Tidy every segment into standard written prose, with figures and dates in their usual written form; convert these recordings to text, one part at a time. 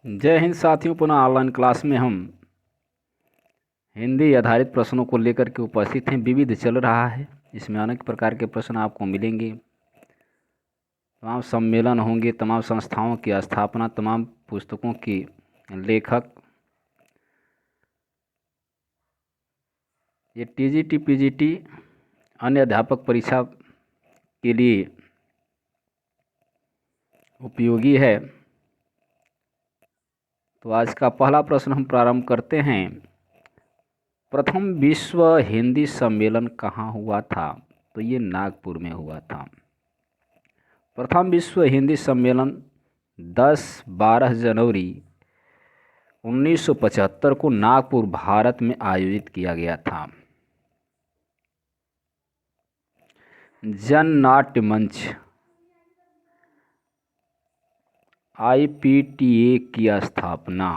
जय हिंद साथियों। पुनः ऑनलाइन क्लास में हम हिंदी आधारित प्रश्नों को लेकर के उपस्थित हैं। विविध चल रहा है, इसमें अनेक प्रकार के प्रश्न आपको मिलेंगे। तमाम सम्मेलन होंगे, तमाम संस्थाओं की स्थापना, तमाम पुस्तकों के लेखक। ये टीजीटी पीजीटी अन्य अध्यापक परीक्षा के लिए उपयोगी है। तो आज का पहला प्रश्न हम प्रारंभ करते हैं। प्रथम विश्व हिंदी सम्मेलन कहाँ हुआ था? तो ये नागपुर में हुआ था। प्रथम विश्व हिंदी सम्मेलन 10-12 जनवरी 1975 को नागपुर, भारत में आयोजित किया गया था। जननाट्य मंच IPTA की स्थापना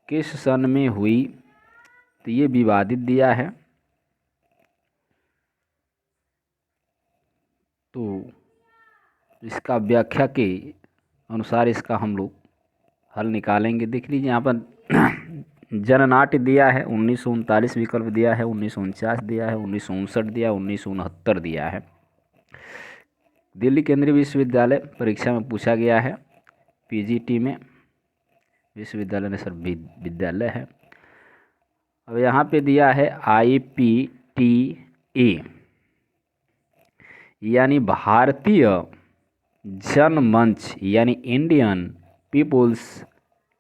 किस सन में हुई? तो ये विवादित दिया है, तो इसका व्याख्या के अनुसार इसका हम लोग हल निकालेंगे। देख लीजिए यहाँ पर जननाट्य दिया है 1939, विकल्प दिया है 1949 दिया है 1959 दिया है 1969 दिया है। दिल्ली केंद्रीय विश्वविद्यालय परीक्षा में पूछा गया है। पीजीटी में विश्वविद्यालय ने सर विद्यालय है। अब यहाँ पे दिया है IPTA यानी भारतीय जनमंच यानी इंडियन पीपुल्स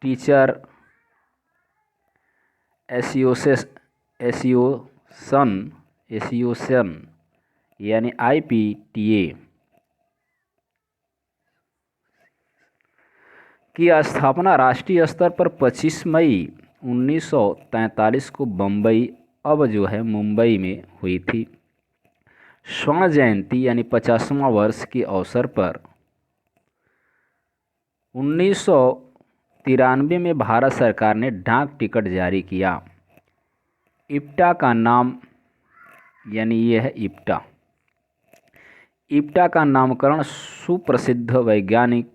टीचर एसोसिएशन यानी IPTA की स्थापना राष्ट्रीय स्तर पर 25 मई 1943 को बम्बई, अब जो है मुंबई में हुई थी। स्वर्ण जयंती यानी 50वां वर्ष के अवसर पर 1993 में भारत सरकार ने डाक टिकट जारी किया। इप्टा का नाम यानी ये है इप्टा का नामकरण सुप्रसिद्ध वैज्ञानिक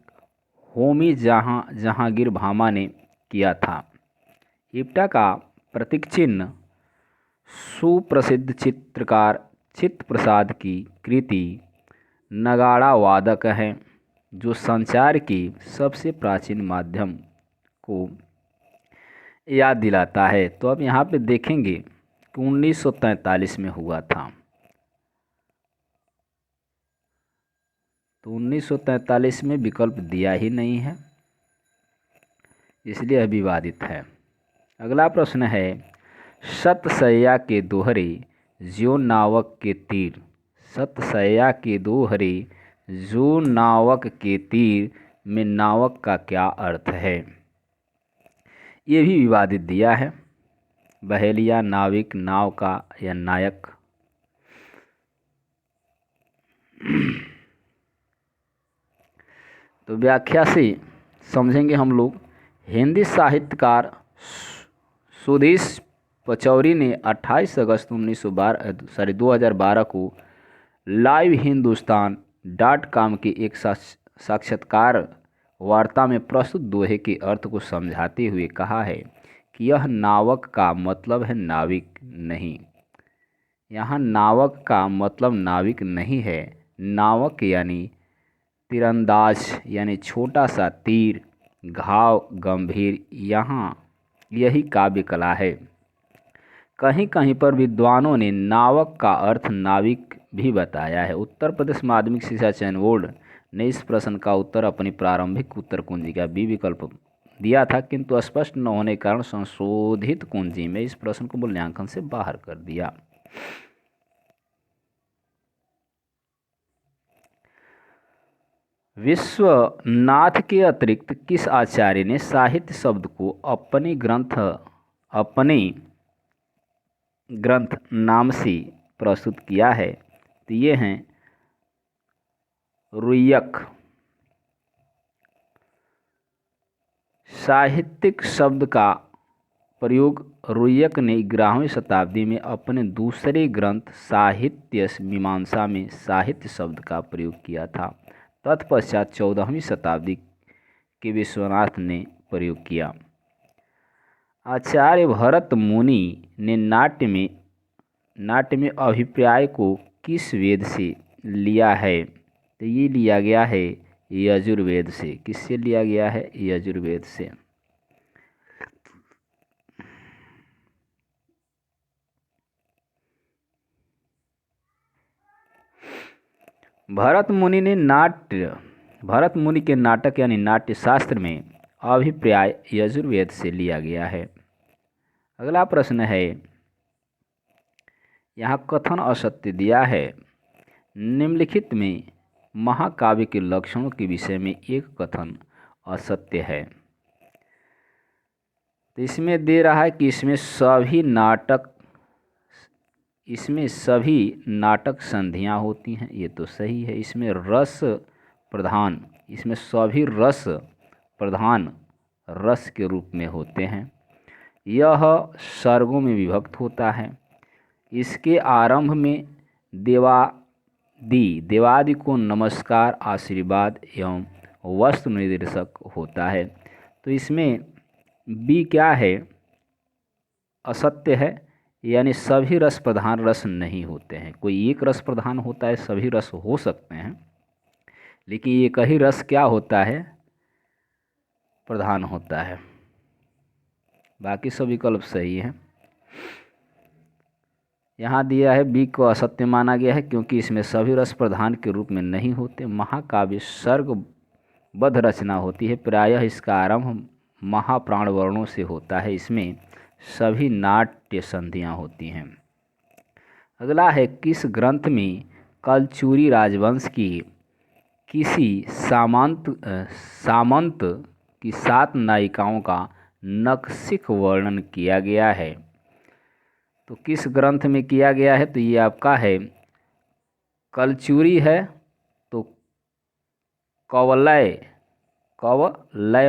होमी जहांगीर भामा ने किया था। इप्टा का प्रतीक चिन्ह सुप्रसिद्ध चित्रकार चित्त प्रसाद की कृति नगाड़ा वादक है, जो संचार के सबसे प्राचीन माध्यम को याद दिलाता है। तो अब यहाँ पे देखेंगे कि 1943 में हुआ था, तो 1943 में विकल्प दिया ही नहीं है, इसलिए विवादित है। अगला प्रश्न है, सतसैया के दोहरे जो नावक के तीर, सतसैया के दोहरे जो नावक के तीर में नावक का क्या अर्थ है? ये भी विवादित दिया है। बहेलिया, नाविक, नाव का या नायक। तो व्याख्या से समझेंगे हम लोग। हिंदी साहित्यकार सुधीश पचौरी ने 28 अगस्त 2012 को LiveHindustan.com की एक साक्षात्कार वार्ता में प्रस्तुत दोहे के अर्थ को समझाते हुए कहा है कि यह नावक का मतलब है नाविक नहीं। यहाँ नावक का मतलब नाविक नहीं है। नावक यानी तीरंदाज यानी छोटा सा तीर, घाव गंभीर, यहाँ यही काव्य कला है। कहीं कहीं पर विद्वानों ने नावक का अर्थ नाविक भी बताया है। उत्तर प्रदेश माध्यमिक शिक्षा चयन बोर्ड ने इस प्रश्न का उत्तर अपनी प्रारंभिक उत्तर कुंजिका B विकल्प दिया था, किंतु स्पष्ट न होने के कारण संशोधित कुंजी में इस प्रश्न को मूल्यांकन से बाहर कर दिया। विश्वनाथ के अतिरिक्त किस आचार्य ने साहित्य शब्द को अपने ग्रंथ नाम से प्रस्तुत किया है? तो ये हैं रुय्यक। साहित्यिक शब्द का प्रयोग रुय्यक ने 11वीं शताब्दी में अपने दूसरे ग्रंथ साहित्य मीमांसा में साहित्य शब्द का प्रयोग किया था। तत्पश्चात 14वीं शताब्दी के विश्वनाथ ने प्रयोग किया। आचार्य भरत मुनि ने नाट्य में अभिप्राय को किस वेद से लिया है? तो ये लिया गया है यजुर्वेद से। किससे लिया गया है? यजुर्वेद से। भरत मुनि के नाटक यानी नाट्य शास्त्र में अभिप्राय यजुर्वेद से लिया गया है। अगला प्रश्न है, यहाँ कथन असत्य दिया है। निम्नलिखित में महाकाव्य के लक्षणों के विषय में एक कथन असत्य है। तो इसमें दे रहा है कि इसमें सभी नाटक संधियाँ होती हैं। ये तो सही है। इसमें सभी रस प्रधान रस के रूप में होते हैं। यह सर्गों में विभक्त होता है। इसके आरंभ में देवादि को नमस्कार, आशीर्वाद एवं वस्त्र निर्देशक होता है। तो इसमें बी क्या है? असत्य है, यानी सभी रस प्रधान रस नहीं होते हैं। कोई एक रस प्रधान होता है, सभी रस हो सकते हैं, लेकिन एक ही रस क्या होता है? प्रधान होता है। बाकी सब विकल्प सही हैं। यहाँ दिया है बी को असत्य माना गया है क्योंकि इसमें सभी रस प्रधान के रूप में नहीं होते। महाकाव्य सर्गबद्ध रचना होती है। प्रायः इसका आरंभ महाप्राण वर्णों से होता है। इसमें सभी नाट्य संधियाँ होती हैं। अगला है, किस ग्रंथ में कलचुरी राजवंश की किसी सामंत की 7 नायिकाओं का नखशिख वर्णन किया गया है? तो किस ग्रंथ में किया गया है? तो ये आपका है कलचुरी है, तो कवलय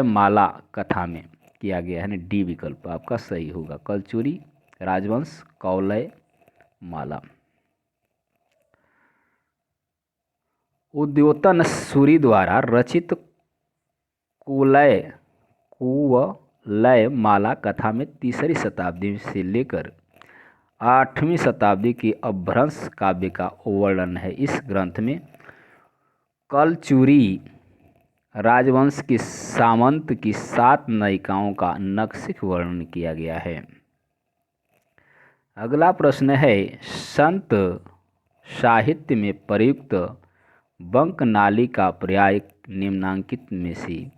माला कथा में किया गया है। डी विकल्प आपका सही होगा। कलचुरी राजवंश, कवलय माला। उद्योतन सूरि द्वारा रचित कुवलय माला कथा में 3री शताब्दी से लेकर 8वीं शताब्दी के अपभ्रंश काव्य का वर्णन है। इस ग्रंथ में कलचुरी राजवंश के सामंत की 7 नायिकाओं का नखशिख वर्णन किया गया है। अगला प्रश्न है, संत साहित्य में प्रयुक्त बंकनाली का पर्याय निम्नांकित में से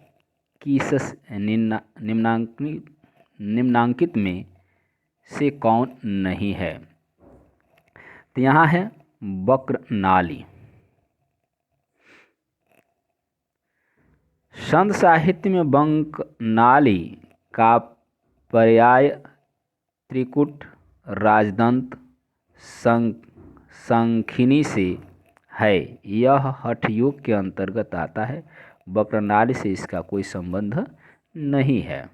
निम्नांकित में से कौन नहीं है? तो यहाँ है बक्रनाली। संत साहित्य में बंकनाली का पर्याय त्रिकुट, राजदंत, शंखिनी से है। यह हठयोग के अंतर्गत आता है। बक्रनाली से इसका कोई संबंध नहीं है।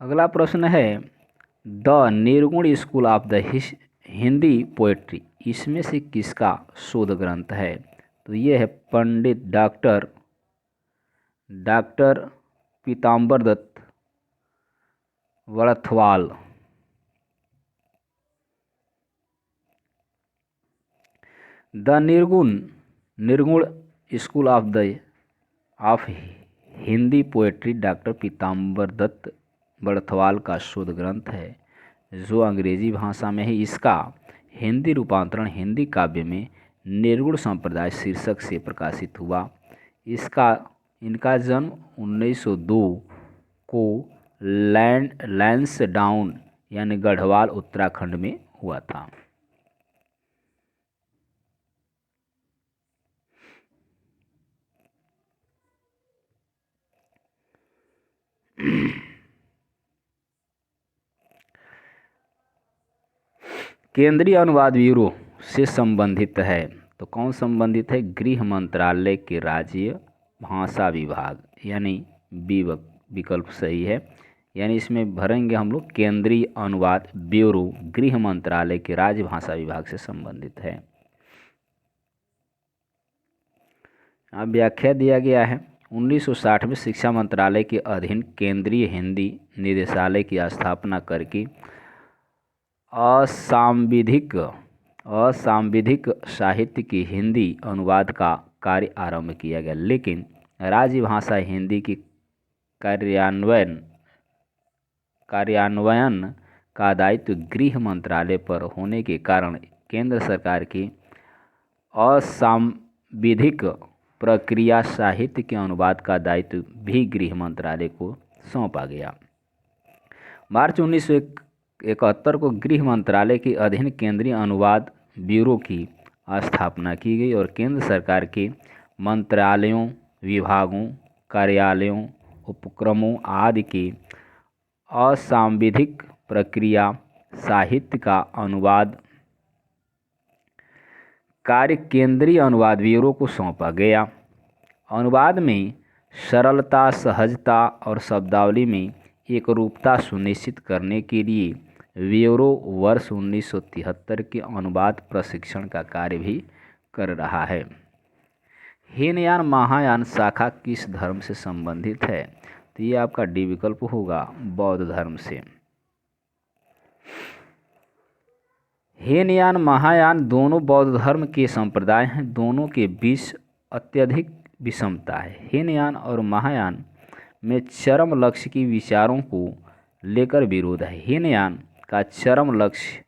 अगला प्रश्न है, the Nirgun school of the Hindi poetry इसमें से किसका शोध ग्रंथ है? तो ये है Pandit doctor Pitambar Dutt Barthwal. The Nirgun school of Hindi poetry doctor Pitambar Dutt Barthwal का शोध ग्रंथ है, जो अंग्रेजी भाषा में है। इसका हिंदी रूपांतरण हिंदी काव्य में निर्गुण संप्रदाय शीर्षक से प्रकाशित हुआ। इनका जन्म 1902 को लैंसडाउन यानी गढ़वाल उत्तराखंड में हुआ था। केंद्रीय अनुवाद ब्यूरो से संबंधित है। तो कौन संबंधित है? गृह मंत्रालय के राज्य भाषा विभाग, यानी बी विकल्प सही है। यानी इसमें भरेंगे हम लोग केंद्रीय अनुवाद ब्यूरो, गृह मंत्रालय के राजभाषा विभाग से संबंधित है। अब व्याख्या दिया गया है 1960 में शिक्षा मंत्रालय के अधीन केंद्रीय हिंदी निदेशालय की स्थापना करके असांविधिक साहित्य की हिंदी अनुवाद का कार्य आरंभ किया गया, लेकिन राजभाषा हिंदी की कार्यान्वयन का दायित्व गृह मंत्रालय पर होने के कारण केंद्र सरकार की असांविधिक प्रक्रिया साहित्य के अनुवाद का दायित्व भी गृह मंत्रालय को सौंपा गया। मार्च 1971 को गृह मंत्रालय के अधीन केंद्रीय अनुवाद ब्यूरो की स्थापना की गई और केंद्र सरकार के मंत्रालयों, विभागों, कार्यालयों, उपक्रमों आदि के असांविधिक प्रक्रिया साहित्य का अनुवाद कार्य केंद्रीय अनुवाद ब्यूरो को सौंपा गया। अनुवाद में सरलता, सहजता और शब्दावली में एकरूपता सुनिश्चित करने के लिए ब्यूरो वर्ष 1973 के अनुवाद प्रशिक्षण का कार्य भी कर रहा है। हीनयान महायान शाखा किस धर्म से संबंधित है? तो ये आपका डी विकल्प होगा, बौद्ध धर्म से। हीनयान महायान दोनों बौद्ध धर्म के संप्रदाय हैं। दोनों के बीच अत्यधिक विषमता है। हीनयान और महायान में चरम लक्ष्य की विचारों को लेकर विरोध है। हीनयान का चरम लक्ष्य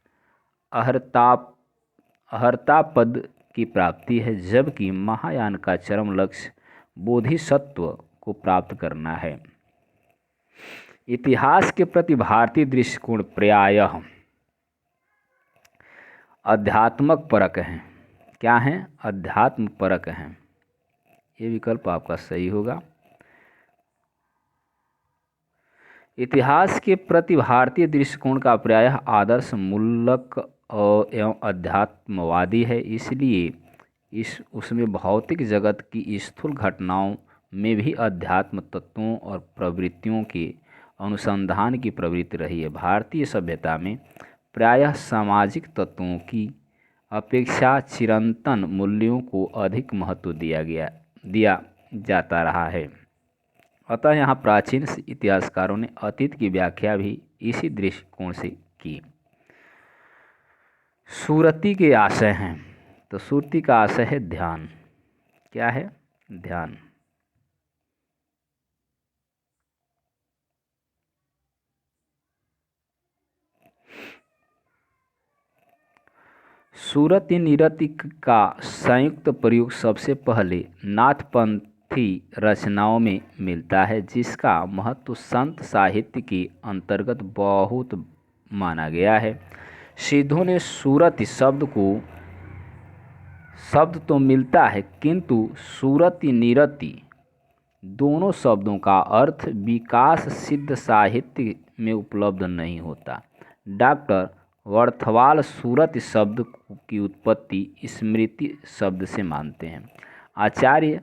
अहर्ता पद की प्राप्ति है, जबकि महायान का चरम लक्ष्य बोधिसत्व को प्राप्त करना है। इतिहास के प्रति भारतीय दृष्टिकोण प्रायः अध्यात्मक परक हैं। क्या हैं? अध्यात्म परक हैं। ये विकल्प आपका सही होगा। इतिहास के प्रति भारतीय दृष्टिकोण का प्रायः आदर्श मूलक एवं अध्यात्मवादी है, इसलिए उसमें भौतिक जगत की स्थूल घटनाओं में भी अध्यात्म तत्वों और प्रवृत्तियों के अनुसंधान की प्रवृत्ति रही है। भारतीय सभ्यता में प्रायः सामाजिक तत्वों की अपेक्षा चिरंतन मूल्यों को अधिक महत्व दिया जाता रहा है। अतः यहाँ प्राचीन इतिहासकारों ने अतीत की व्याख्या भी इसी दृष्टिकोण से की। सुरति के आशय हैं, तो सुरति का आशय है ध्यान। क्या है? ध्यान। सुरति निरति का संयुक्त प्रयोग सबसे पहले नाथपंथी रचनाओं में मिलता है, जिसका महत्व संत साहित्य के अंतर्गत बहुत माना गया है। सिद्धों ने सुरति शब्द तो मिलता है, किंतु सुरति निरति दोनों शब्दों का अर्थ विकास सिद्ध साहित्य में उपलब्ध नहीं होता। डॉक्टर वर्थवाल सुरति शब्द की उत्पत्ति स्मृति शब्द से मानते हैं। आचार्य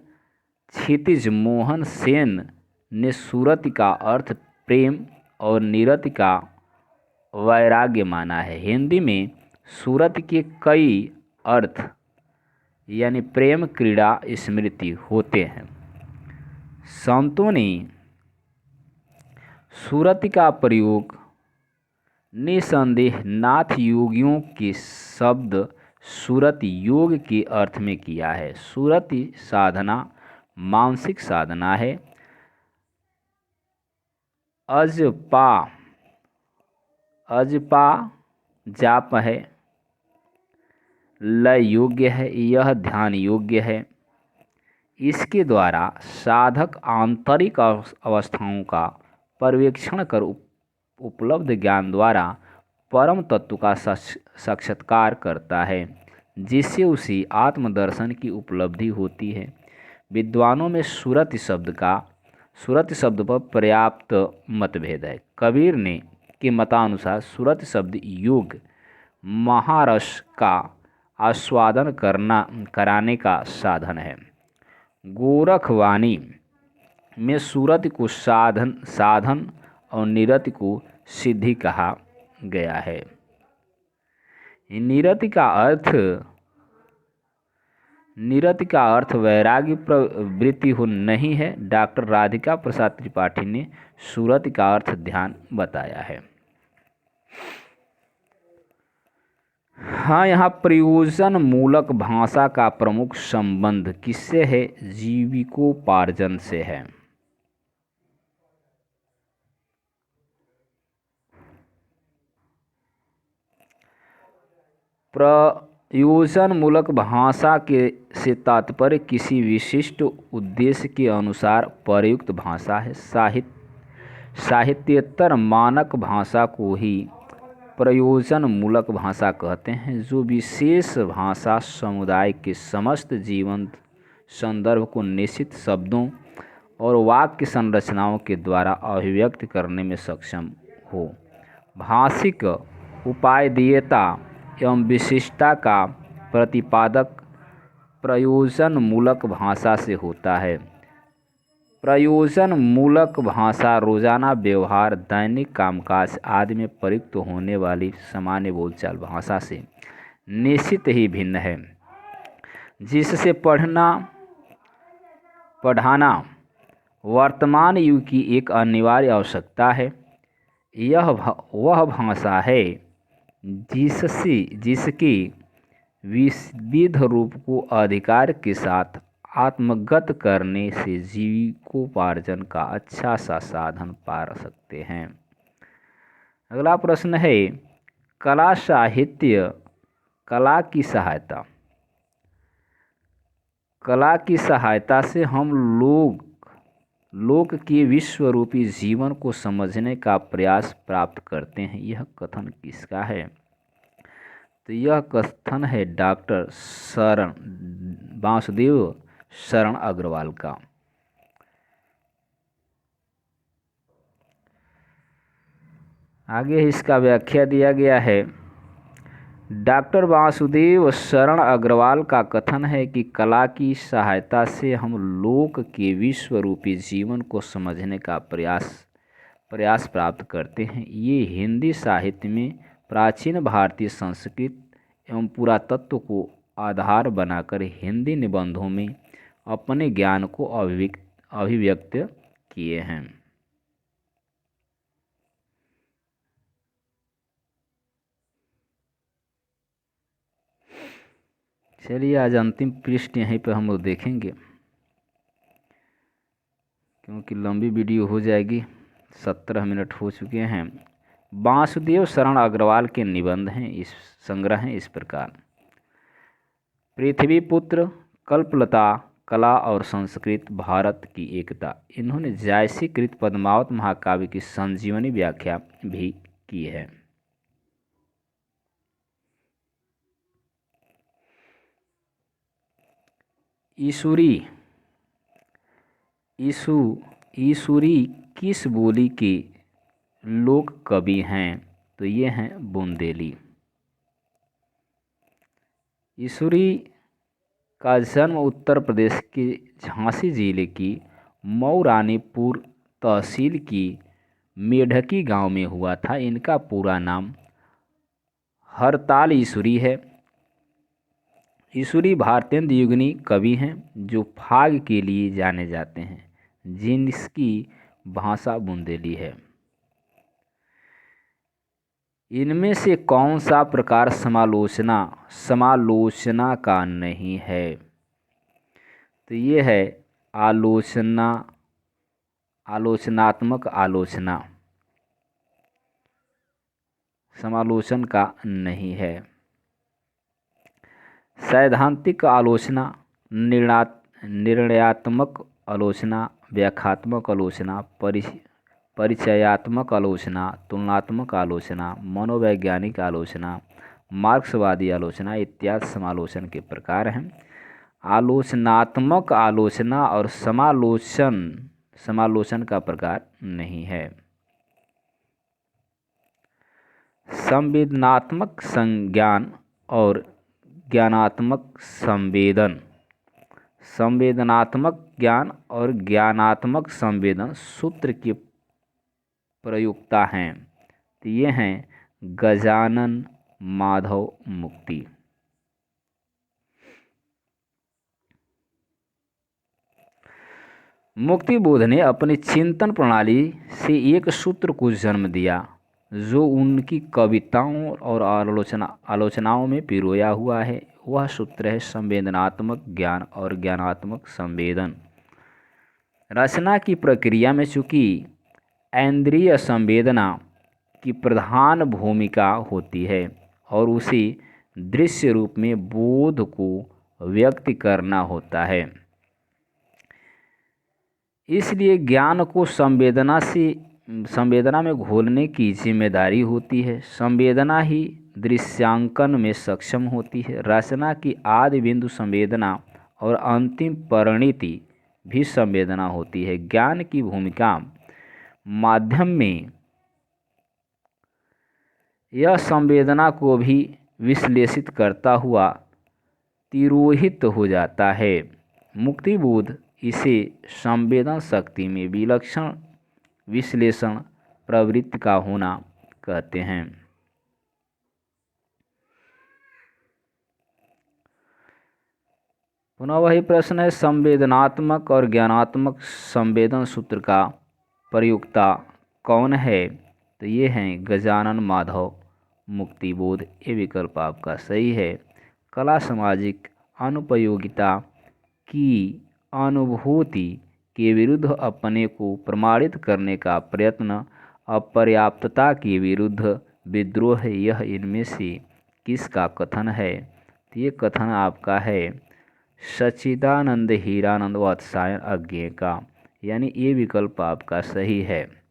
क्षितिज मोहन सेन ने सुरति का अर्थ प्रेम और निरति का वैराग्य माना है। हिंदी में सुरति के कई अर्थ यानी प्रेम, क्रीड़ा, स्मृति होते हैं। संतों ने सुरति का प्रयोग निसंदेह नाथ योगियों के शब्द सुरति योग के अर्थ में किया है। सुरति साधना मानसिक साधना है। अजपा जाप है, लय योग्य है, यह ध्यान योग्य है। इसके द्वारा साधक आंतरिक अवस्थाओं का पर्यवेक्षण कर उपलब्ध ज्ञान द्वारा परम तत्व का साक्षात्कार करता है, जिससे उसे आत्मदर्शन की उपलब्धि होती है। विद्वानों में सुरति शब्द पर पर्याप्त मतभेद है। कबीर ने के मतानुसार सुरति शब्द योग महारस का आस्वादन कराने का साधन है। गोरखवाणी में सुरति को साधन और निरति को सिद्धि कहा गया है। निरति का अर्थ वैराग्य प्रवृत्ति हो नहीं है। डॉक्टर राधिका प्रसाद त्रिपाठी ने सुरति का अर्थ ध्यान बताया है। हाँ, यहाँ प्रयोजन मूलक भाषा का प्रमुख संबंध किससे है? जीविकोपार्जन से है। प्रयोजन मूलक भाषा के से तात्पर्य किसी विशिष्ट उद्देश्य के अनुसार प्रयुक्त भाषा है। साहित्येतर मानक भाषा को ही प्रयोजन मूलक भाषा कहते हैं, जो विशेष भाषा समुदाय के समस्त जीवंत संदर्भ को निश्चित शब्दों और वाक्य संरचनाओं के द्वारा अभिव्यक्त करने में सक्षम हो। भाषिक उपादेयता एवं विशिष्टता का प्रतिपादक प्रयोजन मूलक भाषा से होता है। प्रयोजन मूलक भाषा रोजाना व्यवहार, दैनिक कामकाज आदि में प्रयुक्त होने वाली सामान्य बोलचाल भाषा से निश्चित ही भिन्न है, जिससे पढ़ाना वर्तमान युग की एक अनिवार्य आवश्यकता है। यह वह भाषा है जिसकी विविध रूप को अधिकार के साथ आत्मगत करने से जीविकोपार्जन का अच्छा सा साधन पा सकते हैं। अगला प्रश्न है, कला साहित्य कला की सहायता से हम लोक के विश्वरूपी जीवन को समझने का प्रयास प्राप्त करते हैं। यह कथन किसका है? तो यह कथन है डॉक्टर वासुदेव शरण अग्रवाल का। आगे इसका व्याख्या दिया गया है। डॉक्टर वासुदेव शरण अग्रवाल का कथन है कि कला की सहायता से हम लोक के विश्वरूपी जीवन को समझने का प्रयास प्राप्त करते हैं। ये हिंदी साहित्य में प्राचीन भारतीय संस्कृत एवं पुरातत्व को आधार बनाकर हिंदी निबंधों में अपने ज्ञान को अभिव्यक्त किए हैं। चलिए, आज अंतिम पृष्ठ यहीं पर हम लोग देखेंगे, क्योंकि लंबी वीडियो हो जाएगी। 17 मिनट हो चुके हैं। वासुदेव शरण अग्रवाल के निबंध हैं, इस संग्रह हैं इस प्रकार। पृथ्वीपुत्र, कल्पलता, कला और संस्कृत, भारत की एकता। इन्होंने जायसी कृत पद्मावत महाकाव्य की संजीवनी व्याख्या भी की है। ईसुरी किस बोली के लोक कवि हैं? तो ये हैं बुंदेली। ईसुरी का जन्म उत्तर प्रदेश के झांसी जिले की मऊरानीपुर तहसील की मेढकी गांव में हुआ था। इनका पूरा नाम हरताल ईसुरी है। ईसुरी भारतेंदु युगनी कवि हैं जो फाग के लिए जाने जाते हैं, जिनकी भाषा बुंदेली है। इनमें से कौन सा प्रकार समालोचना का नहीं है? तो ये है आलोचनात्मक आलोचना, समालोचन का नहीं है। सैद्धांतिक आलोचना, निर्णयात्मक आलोचना, व्याख्यात्मक आलोचना, परिचयात्मक आलोचना, तुलनात्मक आलोचना, मनोवैज्ञानिक आलोचना, मार्क्सवादी आलोचना इत्यादि समालोचन के प्रकार हैं। आलोचनात्मक आलोचना और समालोचन का प्रकार नहीं है। संवेदनात्मक संज्ञान और ज्ञानात्मक संवेदन। संवेदनात्मक ज्ञान और ज्ञानात्मक संवेदन सूत्र के प्रयोक्ता हैं? तो ये हैं गजानन माधव मुक्ति। मुक्ति बोध ने अपनी चिंतन प्रणाली से एक सूत्र को जन्म दिया जो उनकी कविताओं और आलोचनाओं में पिरोया हुआ है। वह सूत्र है संवेदनात्मक ज्ञान और ज्ञानात्मक संवेदन। रचना की प्रक्रिया में चूंकि इंद्रिय संवेदना की प्रधान भूमिका होती है और उसे दृश्य रूप में बोध को व्यक्त करना होता है, इसलिए ज्ञान को संवेदना में घोलने की जिम्मेदारी होती है। संवेदना ही दृश्यांकन में सक्षम होती है। रचना की आदि बिंदु संवेदना और अंतिम परिणति भी संवेदना होती है। ज्ञान की भूमिका माध्यम में यह संवेदना को भी विश्लेषित करता हुआ तिरोहित हो जाता है। मुक्तिबोध इसे संवेदन शक्ति में विलक्षण विश्लेषण प्रवृत्ति का होना कहते हैं। पुनः वही प्रश्न है, संवेदनात्मक और ज्ञानात्मक संवेदन सूत्र का प्रयोक्ता कौन है? तो ये हैं गजानन माधव मुक्तिबोध। ये विकल्प आपका सही है। कला सामाजिक अनुपयोगिता की अनुभूति के विरुद्ध अपने को प्रमाणित करने का प्रयत्न, अपर्याप्तता के विरुद्ध विद्रोह, यह इनमें से किसका कथन है? तो ये कथन आपका है सच्चिदानंद हीरानंद वात्स्यायन अज्ञेय का, यानी ये विकल्प आपका सही है।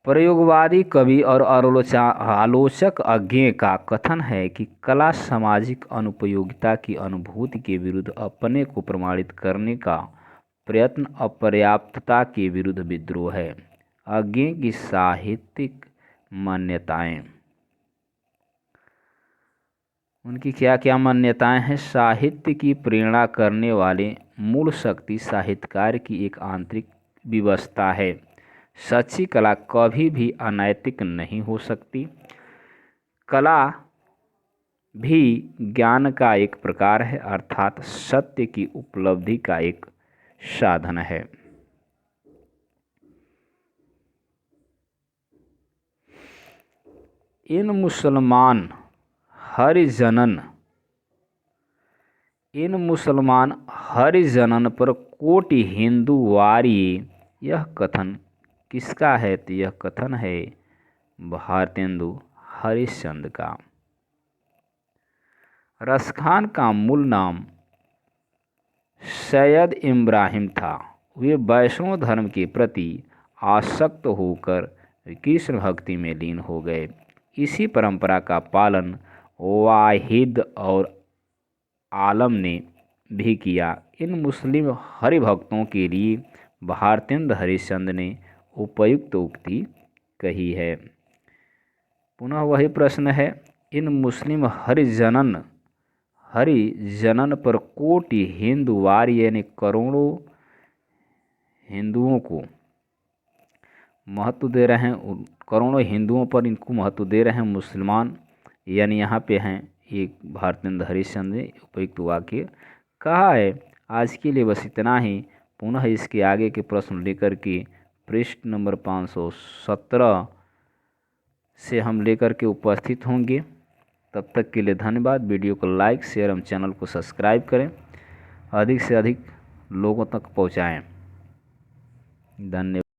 प्रयोगवादी कवि और आलोचक अज्ञेय का कथन है कि कला सामाजिक अनुपयोगिता की अनुभूति के विरुद्ध अपने को प्रमाणित करने का प्रयत्न, अपर्याप्तता के विरुद्ध विद्रोह है। अज्ञेय की साहित्यिक मान्यताएं, उनकी क्या क्या मान्यताएं हैं? साहित्य की प्रेरणा करने वाले मूल शक्ति साहित्यकार की एक आंतरिक व्यवस्था है। सच्ची कला कभी भी अनैतिक नहीं हो सकती। कला भी ज्ञान का एक प्रकार है, अर्थात सत्य की उपलब्धि का एक साधन है। इन मुसलमान हरिजनन पर कोटि हिंदू वारिये, यह कथन किसका है? तो यह कथन है भारतेंदु हरिश्चंद्र का। रसखान का मूल नाम सैयद इब्राहिम था। वे वैष्णव धर्म के प्रति आसक्त होकर कृष्ण भक्ति में लीन हो गए। इसी परंपरा का पालन वाहिद और आलम ने भी किया। इन मुस्लिम हरिभक्तों के लिए भारतेंदु हरिश्चंद्र ने उपयुक्त उक्ति कही है। पुनः वही प्रश्न है, इन मुस्लिम हरिजनन पर कोटि हिंदू वारिये, यानी करोड़ों हिंदुओं को महत्व दे रहे हैं, करोड़ों हिंदुओं पर इनको महत्व दे रहे हैं मुसलमान, यानी यहाँ पे हैं एक भारतेंदु हरिश्चंद्र ने उपयुक्त वाक्य कहा है। आज के लिए बस इतना ही। पुनः इसके आगे के प्रश्न लेकर के पृष्ठ नंबर 517 से हम लेकर के उपस्थित होंगे। तब तक के लिए धन्यवाद। वीडियो को लाइक, शेयर एवं चैनल को सब्सक्राइब करें, अधिक से अधिक लोगों तक पहुंचाएं। धन्यवाद।